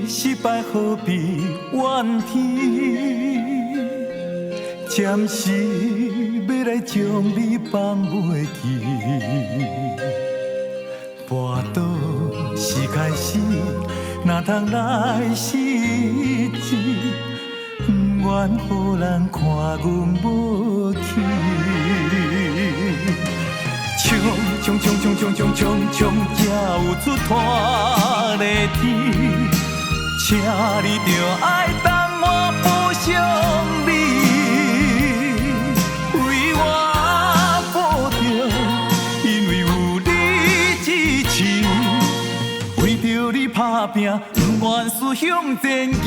失败何必怨天？暂时要来将你放袂记，跋倒是开始，哪通来失志？不愿予人看阮无去。冲，才有出拖的天，请你着爱等我补偿你。为我保重，因为有你支持，为着你打拼，不愿思向前行。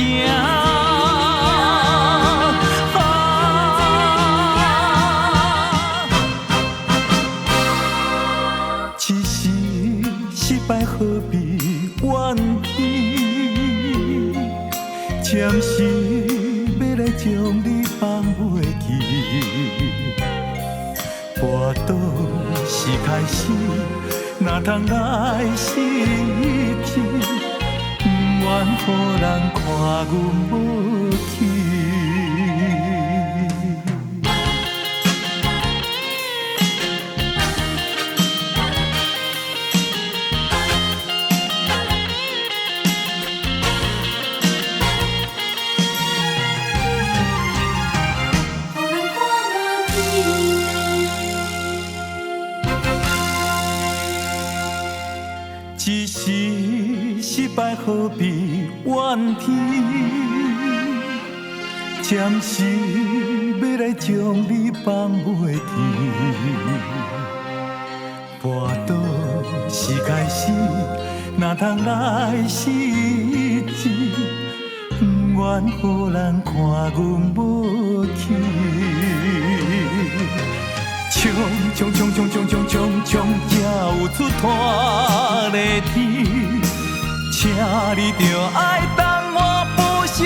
失败何必怨天？暂时要来将你放袂记，跋倒是开始，哪通来失志？不愿予人看阮无去。一时失败何必怨天？暂时要来将你放袂记，跋倒是开始，哪通来失志？不愿予人看阮无去。冲，才有出拖的天，请你着爱等我补偿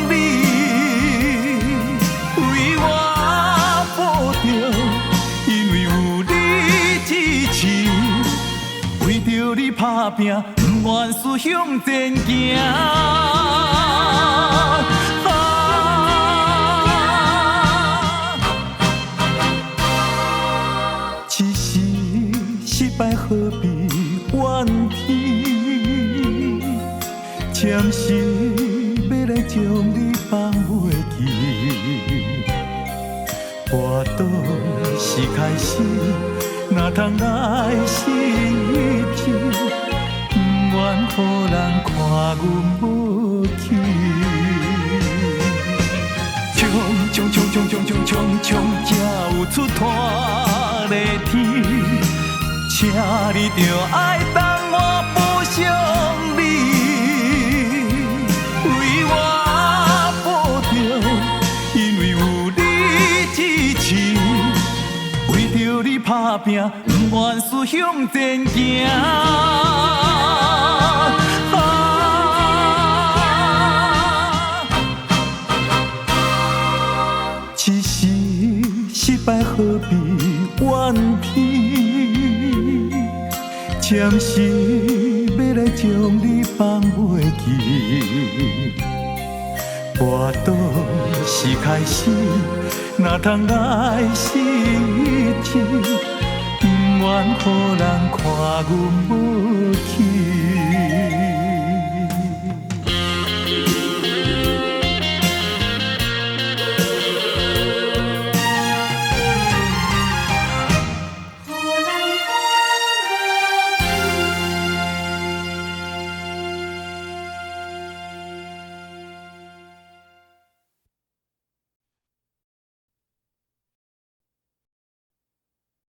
你。为我保重，因为有你支持，为着你打拼，不愿思向前行。失败何必怨天？暂时要来将你放袂记，跋倒是开始，哪通来失志？不愿予人看阮无去。冲，才有出拖的天。请你着爱等我补偿你，为我保重，因为有你支持，为着你打拼，不愿思向前行。一时失败何必怨天？暂时要来将你放袂记，跋倒是开始，哪通来失志？不愿予人看阮无